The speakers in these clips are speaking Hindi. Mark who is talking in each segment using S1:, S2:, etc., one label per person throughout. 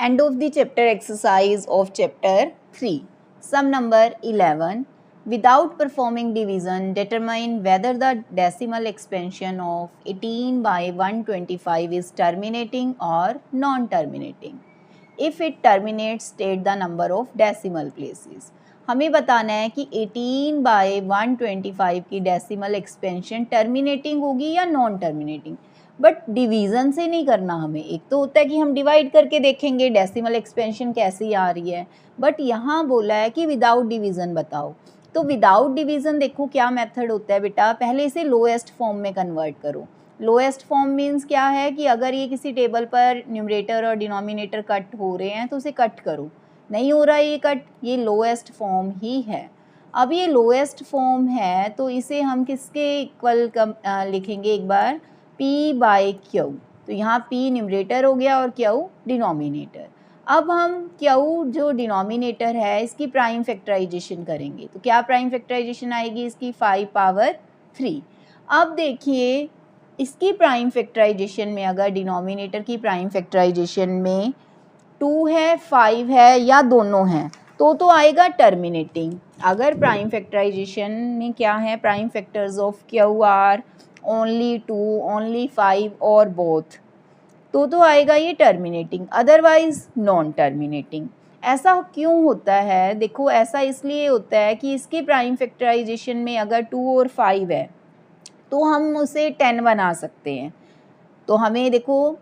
S1: End of the chapter exercise of chapter 3. Sum number 11. Without performing division, determine whether the decimal expansion of 18 by 125 is terminating or non-terminating. If it terminates, state the number of decimal places. हमें बताना है कि 18 बाय 125 की डेसिमल एक्सपेंशन टर्मिनेटिंग होगी या नॉन टर्मिनेटिंग, बट डिवीज़न से नहीं करना हमें। एक तो होता है कि हम डिवाइड करके देखेंगे डेसिमल एक्सपेंशन कैसी आ रही है, बट यहाँ बोला है कि विदाउट डिवीज़न बताओ। तो विदाउट डिवीज़न देखो क्या मेथड होता है बेटा, पहले इसे लोएस्ट फॉर्म में कन्वर्ट करो। लोएस्ट फॉर्म मीन्स क्या है कि अगर ये किसी टेबल पर न्यूमरेटर और डिनोमिनेटर कट हो रहे हैं तो उसे कट करो, नहीं हो रहा है ये कट, ये लोएस्ट फॉर्म ही है। अब ये लोएस्ट फॉर्म है तो इसे हम किसके इक्वल लिखेंगे एक बार, P बाय Q। तो यहाँ P न्यूमरेटर हो गया और Q डिनोमिनेटर। अब हम Q जो डिनोमिनेटर है इसकी प्राइम फैक्टराइजेशन करेंगे, तो क्या प्राइम फैक्टराइजेशन आएगी इसकी, 5 पावर 3। अब देखिए इसकी प्राइम फैक्टराइजेशन में अगर डिनोमिनेटर की प्राइम फैक्टराइजेशन में 2 है 5 है या दोनों हैं तो आएगा टर्मिनेटिंग। अगर प्राइम फैक्टराइजेशन में क्या है, prime factors of Q are only 2, only 5 और बोथ, तो आएगा ये टर्मिनेटिंग, अदरवाइज नॉन टर्मिनेटिंग। ऐसा क्यों होता है, देखो ऐसा इसलिए होता है कि इसके प्राइम फैक्टराइजेशन में अगर 2 और 5 है तो हम उसे 10 बना सकते हैं। तो हमें देखो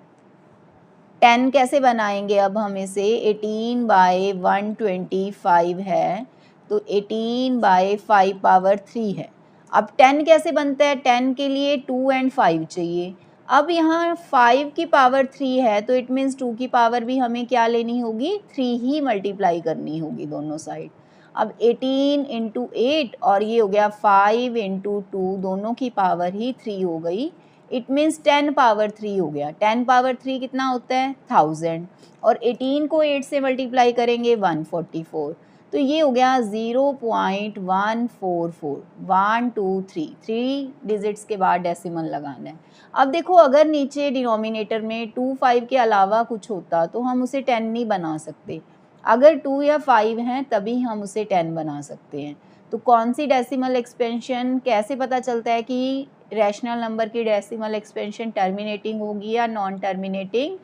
S1: 10 कैसे बनाएंगे, अब हम इसे 18 बाय 125 है तो 18 बाय 5 पावर 3 है। अब 10 कैसे बनता है, 10 के लिए 2 एंड 5 चाहिए। अब यहाँ 5 की पावर 3 है तो इट मीन्स 2 की पावर भी हमें क्या लेनी होगी, 3 ही मल्टीप्लाई करनी होगी दोनों साइड। अब 18 इंटू 8 और ये हो गया 5 इंटू 2, दोनों की पावर ही 3 हो गई, इट मीन्स 10 पावर 3 हो गया। 10 पावर 3 कितना होता है, 1000, और 18 को 8 से मल्टीप्लाई करेंगे 144, तो ये हो गया 0.144, 1 2 3, 3 डिजिट्स के बाद डेसिमल लगाना है। अब देखो अगर नीचे डिनोमिनेटर में 2 5 के अलावा कुछ होता तो हम उसे 10 नहीं बना सकते, अगर 2 या 5 हैं तभी हम उसे 10 बना सकते हैं। तो कौन सी डेसिमल एक्सपेंशन, कैसे पता चलता है कि रैशनल नंबर की डेसिमल एक्सपेंशन टर्मिनेटिंग होगी या non terminating,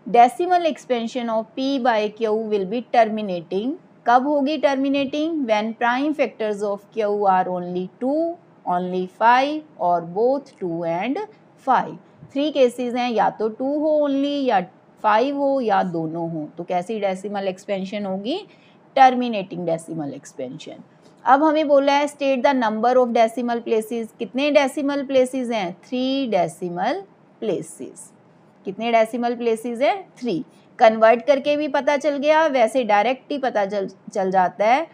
S1: decimal expansion of P by Q will be terminating. कब होगी terminating, when prime factors of Q are only 2, only 5 और बोथ 2 एंड 5। 3 केसेस हैं, या तो 2 हो ओनली या 5 हो या दोनों हो, तो कैसी डेसिमल एक्सपेंशन होगी, टर्मिनेटिंग डेसिमल एक्सपेंशन। अब हमें बोला है state the number of decimal places, कितने डेसिमल प्लेसेस हैं, 3 डेसिमल प्लेसेस। कितने डेसिमल प्लेसेस है, 3। कन्वर्ट करके भी पता चल गया, वैसे डायरेक्ट ही पता चल जाता है।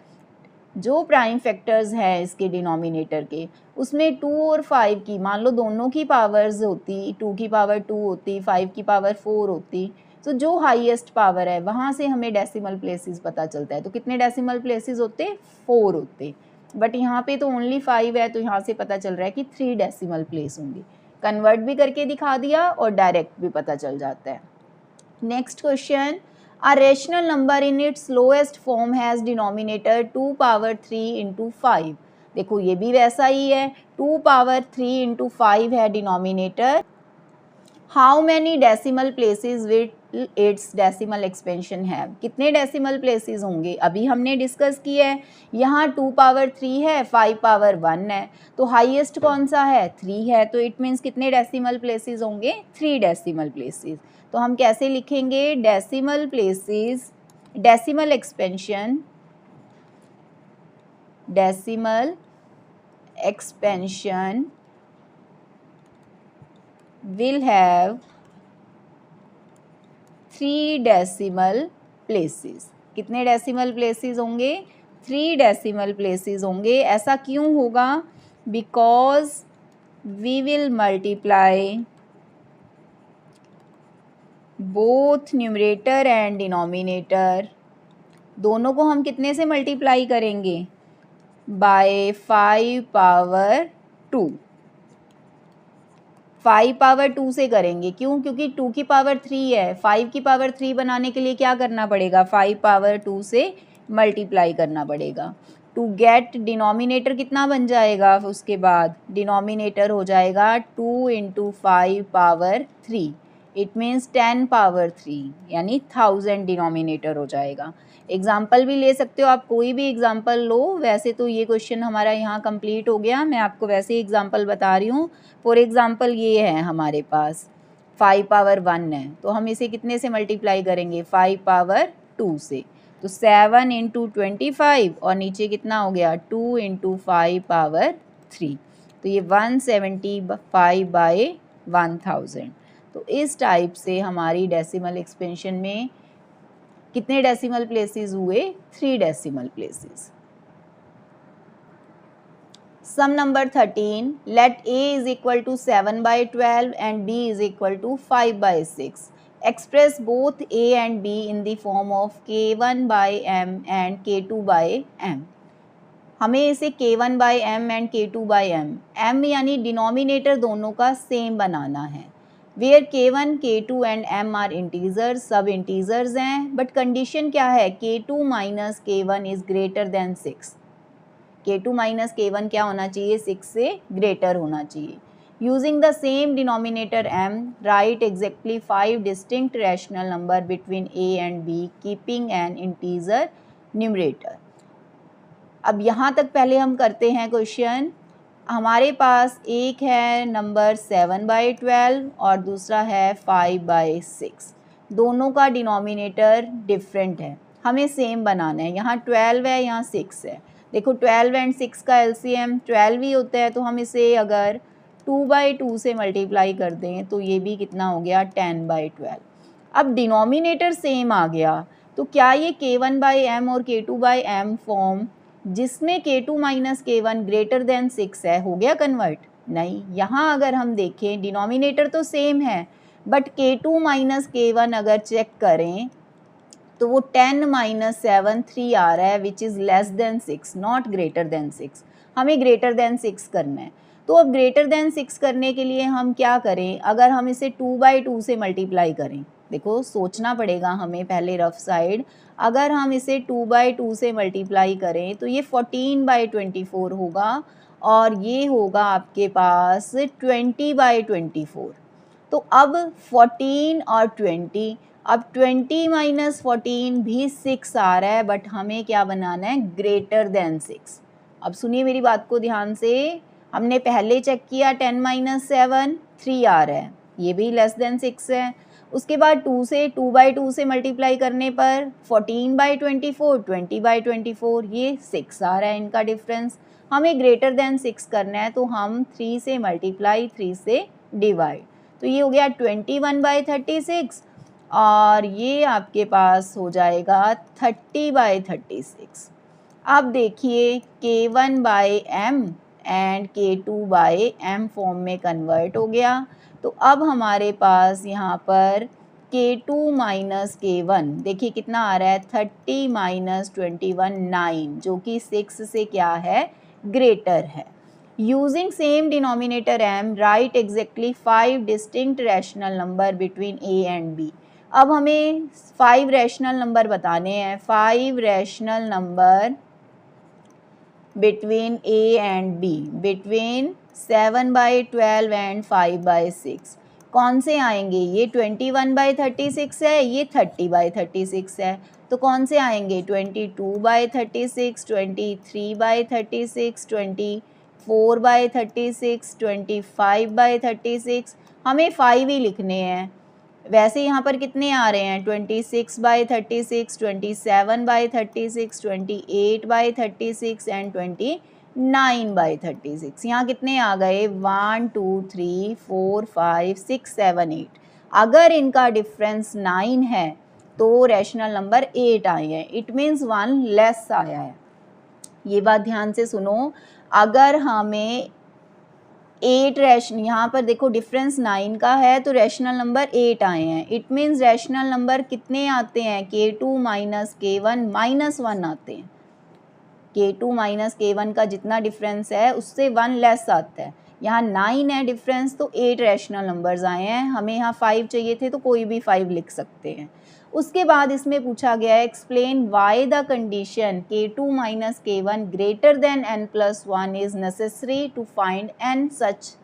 S1: जो प्राइम फैक्टर्स हैं इसके डिनोमिनेटर के, उसमें 2 और 5 की, मान लो दोनों की पावर्स होती, 2 की पावर 2 होती, 5 की पावर 4 होती, तो जो हाईएस्ट पावर है वहाँ से हमें डेसिमल प्लेसेस पता चलता है। तो कितने डेसिमल प्लेसेस होते, 4 होते, बट यहाँ पे तो ओनली 5 है, तो यहाँ से पता चल रहा है कि 3 डेसिमल प्लेस होंगे। कन्वर्ट भी करके दिखा दिया और डायरेक्ट भी पता चल जाता है। Next question, a rational number in its lowest form has denominator 2 power 3 into 5। देखो ये भी वैसा ही है, 2 पावर 3 into 5 है denominator. How many decimal places with its decimal expansion है, कितने डेसिमल प्लेसेस होंगे, अभी हमने डिस्कस किया है। यहाँ 2 पावर 3 है, 5 पावर 1 है, तो हाईएस्ट कौन सा है, 3 है, तो इट मीन्स कितने डेसिमल प्लेसेस होंगे, 3 डेसिमल प्लेसेस। तो हम कैसे लिखेंगे, decimal places, decimal expansion, decimal expansion will have 3 decimal places. कितने डेसिमल प्लेसेस होंगे, 3 डेसिमल प्लेसेस होंगे। ऐसा क्यों होगा, because we will multiply both numerator and denominator, दोनों को हम कितने से मल्टीप्लाई करेंगे, बाय 5 पावर 2। 5 पावर 2 से करेंगे, क्यों? क्योंकि 2 की पावर 3 है, 5 की पावर 3 बनाने के लिए क्या करना पड़ेगा? 5 पावर 2 से मल्टीप्लाई करना पड़ेगा। टू गेट डिनोमिनेटर कितना बन जाएगा? उसके बाद डिनोमिनेटर हो जाएगा 2 into 5 power 3, it means 10 power 3, यानी 1000 डिनोमिनेटर हो जाएगा। एग्जाम्पल भी ले सकते हो आप, कोई भी एग्जाम्पल लो। वैसे तो ये क्वेश्चन हमारा यहाँ कंप्लीट हो गया, मैं आपको वैसे ही एग्जाम्पल बता रही हूँ। फॉर एग्जाम्पल ये है हमारे पास 5 पावर 1 है, तो हम इसे कितने से मल्टीप्लाई करेंगे? 5 पावर 2 से। तो 7 इंटू 25 और नीचे कितना हो गया? 2 इंटू 5 पावर 3, तो ये 175 बाई 1000। तो इस टाइप से हमारी डेसिमल एक्सपेंशन में कितने डेसिमल प्लेसेस हुए? 3 decimal places. Sum number 13, let A is equal to 7 by 12 and B is equal to 5 by 6. Express both A and B in the form of K1 by M and K2 by M. हमें इसे K1 by M and K2 by M, M यानी डिनोमिनेटर दोनों का सेम बनाना है। Where K1, K2 and M are integers, सब integers हैं, बट कंडीशन क्या है? K2 minus K1 is greater than 6. K2 minus K1 क्या होना चाहिए? 6 से ग्रेटर होना चाहिए। Using the same denominator M, right exactly 5 distinct rational number between A and B, keeping an integer numerator. अब यहाँ तक पहले हम करते हैं क्वेश्चन। हमारे पास एक है नंबर 7 बाई 12 और दूसरा है 5 बाई 6। दोनों का डिनोमिनेटर डिफरेंट है, हमें सेम बनाना है। यहाँ 12 है, यहाँ 6 है। देखो 12 एंड 6 का एलसीएम 12 ही होता है, तो हम इसे अगर 2 बाई 2 से मल्टीप्लाई कर दें तो ये भी कितना हो गया? 10 बाई 12। अब डिनोमिनेटर सेम आ गया, तो क्या ये K1 बाई M और K2 बाई M फॉर्म जिसमें K2 minus K1 greater then 6 है, हो गया कन्वर्ट? नहीं। यहाँ अगर हम देखें डिनोमिनेटर तो सेम है, बट K2 माइनस K1 अगर चेक करें तो वो 10 माइनस 7 3 आ रहा है, which is less than 6, not greater than 6। हमें ग्रेटर देन 6 करना है। तो अब ग्रेटर देन 6 करने के लिए हम क्या करें? अगर हम इसे 2 बाई 2 से मल्टीप्लाई करें, देखो सोचना पड़ेगा हमें पहले रफ साइड। अगर हम इसे 2 बाई 2 से मल्टीप्लाई करें तो ये 14 बाई 24 होगा और ये होगा आपके पास 20 बाई 24। तो अब 14 और 20, अब 20 माइनस 14 भी 6 आ रहा है, बट हमें क्या बनाना है? Greater than 6। अब सुनिए मेरी बात को ध्यान से। हमने पहले चेक किया 10 माइनस 7 3 आ रहा है, ये भी लेस देन 6 है। उसके बाद 2 से 2 बाई 2 से मल्टीप्लाई करने पर 14 बाई 24 20 बाई 24, ये 6 आ रहा है इनका डिफरेंस। हमें ग्रेटर देन 6 करना है, तो हम 3 से मल्टीप्लाई 3 से डिवाइड, तो ये हो गया 21 बाई 36 और ये आपके पास हो जाएगा 30 बाई 36। अब देखिए K1 by M and K2 by M form में कन्वर्ट हो गया। तो अब हमारे पास यहाँ पर K2 माइनस K1 देखिए कितना आ रहा है? 30 माइनस 21 9, जो कि 6 से क्या है? ग्रेटर है। Using same denominator M, write exactly 5 distinct rational number between A and B. अब हमें 5 रैशनल नंबर बताने हैं, 5 rational number between A and B, between 7 by 12 and 5 by 6। कौन से आएंगे? ये 21 बाई 36 है, ये 30 बाई 36 है, तो कौन से आएंगे? 22 बाई 36, 23 बाई 36, 24 बाई 36, 25 बाई 36। हमें 5 ही लिखने हैं। वैसे यहाँ पर कितने आ रहे हैं? 26 by 36, 27 by 36, 28 by 36 and 29 by 36। यहाँ कितने आ गए? 1 2 3 4 5 6 7 8। अगर इनका डिफरेंस 9 है तो रैशनल नंबर 8 आए हैं, इट मीन्स 1 लेस आया है। ये बात ध्यान से सुनो। अगर हमें 8 रैशनल, यहाँ पर देखो डिफरेंस 9 का है तो रैशनल नंबर 8 आए हैं, इट मीन्स रैशनल नंबर कितने आते हैं? K2 माइनस K1 माइनस 1 आते हैं। K2 माइनस K1 का जितना डिफरेंस है उससे 1 लेस आता है। यहाँ 9 है डिफरेंस, तो 8 रैशनल नंबर्स आए हैं। हमें यहाँ 5 चाहिए थे, तो कोई भी 5 लिख सकते हैं। उसके बाद इसमें पूछा गया है explain why the condition k2 minus k1 greater than n+1 is necessary to find n such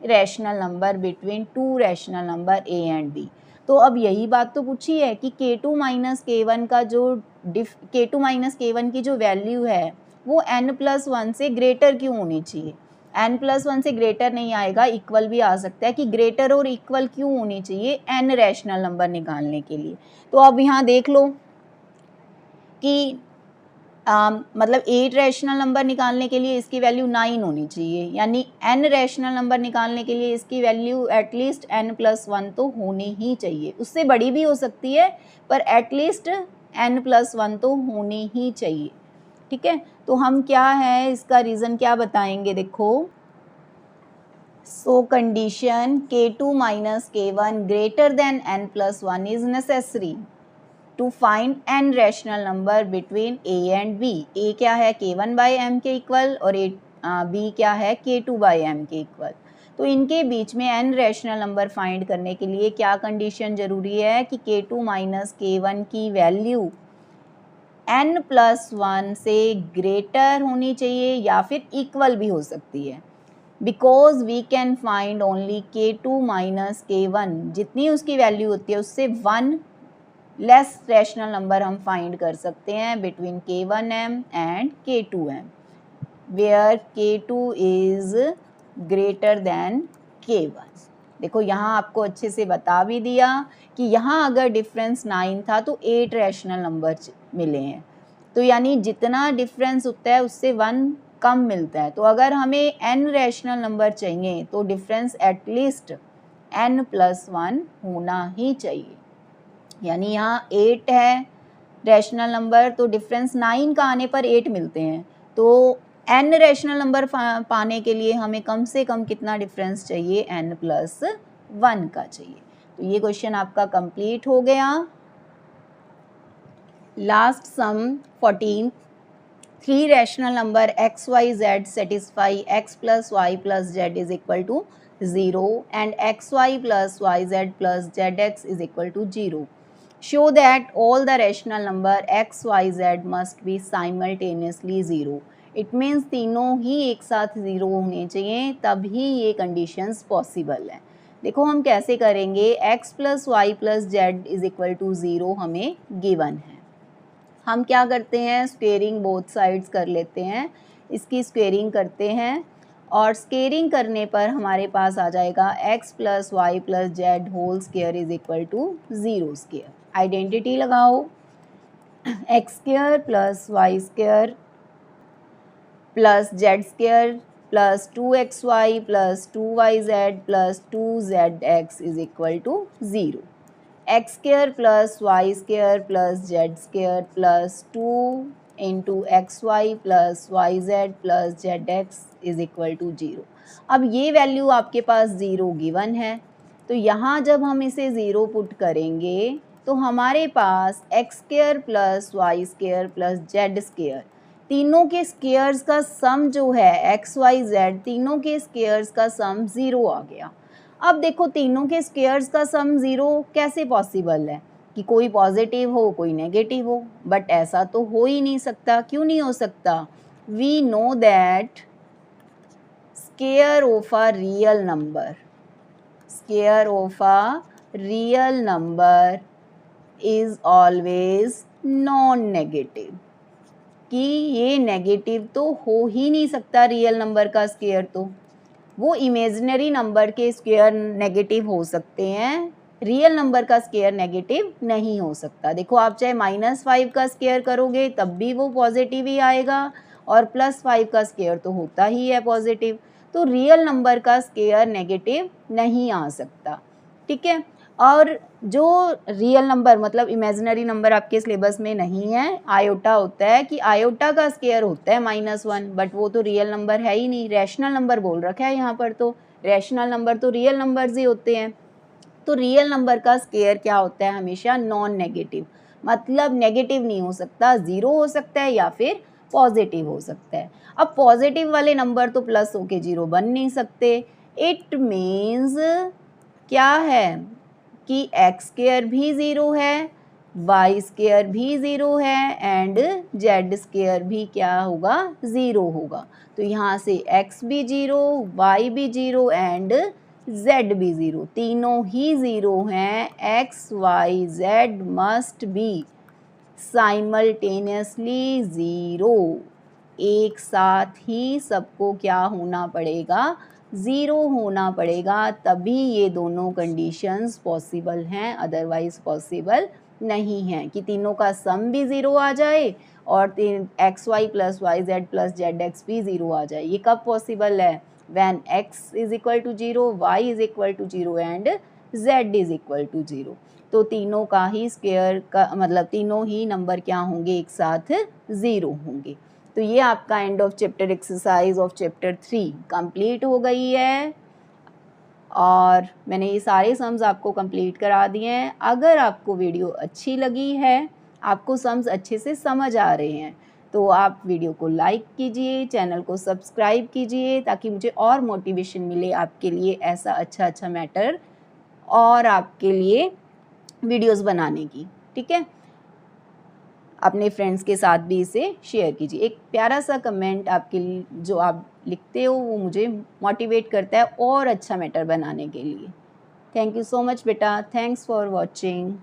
S1: rational number between two rational number a and b। तो अब यही बात तो पूछी है कि k2 माइनस k1 का जो k2 माइनस k1 की जो वैल्यू है वो n+1 से ग्रेटर क्यों होनी चाहिए। n+1 से ग्रेटर नहीं आएगा, इक्वल भी आ सकता है, कि ग्रेटर और इक्वल क्यों होनी चाहिए n रैशनल नंबर निकालने के लिए। तो अब यहाँ देख लो कि मतलब 8 रैशनल नंबर निकालने के लिए इसकी वैल्यू 9 होनी चाहिए, यानी n रैशनल नंबर निकालने के लिए इसकी वैल्यू एटलीस्ट n+1 तो होनी ही चाहिए। उससे बड़ी भी हो सकती है, पर एटलीस्ट n+1 तो होनी ही चाहिए। ठीक है, तो हम क्या है इसका रीज़न क्या बताएंगे, देखो। So condition k2 minus k1 greater than n+1 is necessary to find n rational number between a and b। a क्या है k1/m के इक्वल और b क्या है k2/m के इक्वल। तो इनके बीच में n रैशनल नंबर फाइंड करने के लिए क्या कंडीशन ज़रूरी है कि k2 माइनस k1 की वैल्यू n+1 से ग्रेटर होनी चाहिए या फिर इक्वल भी हो सकती है। Because we can find only k2 minus k1, जितनी उसकी वैल्यू होती है उससे 1 लेस रैशनल नंबर हम फाइंड कर सकते हैं between k1m and k2m, where k2 is greater than k1। देखो यहाँ आपको अच्छे से बता भी दिया कि यहाँ अगर डिफरेंस 9 था तो 8 रैशनल नंबर मिले हैं, तो यानी जितना डिफरेंस होता है उससे 1 कम मिलता है। तो अगर हमें n रैशनल नंबर चाहिए तो डिफरेंस एटलीस्ट n+1 होना ही चाहिए। यानी यहाँ 8 है रैशनल नंबर, तो डिफरेंस 9 का आने पर 8 मिलते हैं। तो n रैशनल नंबर पाने के लिए हमें कम से कम कितना डिफरेंस चाहिए, n+1 का चाहिए। तो ये क्वेश्चन आपका कंप्लीट हो गया। Last some 14, 3 rational number x, y, z satisfy x plus y plus z is equal to 0 and x, y plus y, z plus zx is equal to 0. Show that all the rational number x, y, z must be simultaneously 0. It means तीनों ही एक साथ 0 होने चाहिए, तभी ये कंडीशंस पॉसिबल है। देखो हम कैसे करेंगे, x plus y plus z is equal to 0 हमें गिवन है। हम क्या करते हैं, स्क्वेयरिंग बोथ साइड्स कर लेते हैं, इसकी स्क्वेयरिंग करते हैं और स्क्वेयरिंग करने पर हमारे पास आ जाएगा x plus y plus z whole square is equal to 0 square. Identity लगाओ, x square plus y square plus z square plus 2xy plus 2yz plus 2zx is equal to 0। x square plus y square plus z square plus 2 into x y plus y z plus z x is equal to 0। अब ये वैल्यू आपके पास 0 गिवन है, तो यहाँ जब हम इसे 0 पुट करेंगे तो हमारे पास x square plus y square plus z square, तीनों के स्क्वेयर्स का सम जो है एक्स वाई जेड, तीनों के स्क्वेयर्स का सम 0 आ गया। अब देखो तीनों के स्क्वेयर्स का सम 0 कैसे पॉसिबल है, कि कोई पॉजिटिव हो कोई नेगेटिव हो, बट ऐसा तो हो ही नहीं सकता। क्यों नहीं हो सकता, we know that square of a real number, square of a real number is always non negative, कि ये नेगेटिव तो हो ही नहीं सकता रियल नंबर का स्क्वेयर, तो वो इमेजिनरी नंबर के स्क्वायर नेगेटिव हो सकते हैं, रियल नंबर का स्क्वायर नेगेटिव नहीं हो सकता। देखो आप चाहे -5 का स्क्वायर करोगे तब भी वो पॉजिटिव ही आएगा, और +5 का स्क्वायर तो होता ही है पॉजिटिव, तो रियल नंबर का स्क्वायर नेगेटिव नहीं आ सकता। ठीक है, और जो रियल नंबर मतलब इमेजिनरी नंबर आपके सिलेबस में नहीं है, आयोटा होता है, कि आयोटा का स्क्वायर होता है -1, बट वो तो रियल नंबर है ही नहीं, रैशनल नंबर बोल रखा है यहाँ पर, तो रैशनल नंबर तो रियल नंबर्स ही होते हैं। तो रियल नंबर का स्क्वायर क्या होता है, हमेशा नॉन नेगेटिव, मतलब नेगेटिव नहीं हो सकता, 0 हो सकता है या फिर पॉजिटिव हो सकता है। अब पॉजिटिव वाले नंबर तो प्लस होके 0 बन नहीं सकते। इट मीन्स क्या है कि एक्स स्क्वायर भी 0 है, वाई स्क्वायर भी 0 है एंड जेड स्क्वायर भी क्या होगा 0 होगा। तो यहाँ से x भी 0, y भी 0 एंड z भी 0, तीनों ही 0 हैं। x, y, z must be simultaneously 0, एक साथ ही सबको क्या होना पड़ेगा 0 होना पड़ेगा, तभी ये दोनों कंडीशंस पॉसिबल हैं, अदरवाइज पॉसिबल नहीं है कि तीनों का सम भी 0 आ जाए और x y plus y z plus z x भी 0 आ जाए। ये कब पॉसिबल है? When x is equal to 0, y is equal to 0 and z is equal to 0। तो तीनों का ही स्क्वायर का मतलब तीनों ही नंबर क्या होंगे एक साथ 0 होंगे। तो ये आपका end of chapter exercise of chapter 3 complete हो गई है और मैंने ये सारे सम्स आपको कंप्लीट करा दिए हैं। अगर आपको वीडियो अच्छी लगी है, आपको सम्स अच्छे से समझ आ रहे हैं, तो आप वीडियो को लाइक कीजिए, चैनल को सब्सक्राइब कीजिए ताकि मुझे और मोटिवेशन मिले आपके लिए ऐसा अच्छा मैटर और आपके लिए वीडियोस बनाने की। ठीक है, अपने फ्रेंड्स के साथ भी इसे शेयर कीजिए। एक प्यारा सा कमेंट आपके लिए जो आप लिखते हो वो मुझे मोटिवेट करता है और अच्छा मैटर बनाने के लिए। थैंक यू सो मच बेटा, थैंक्स फॉर वॉचिंग।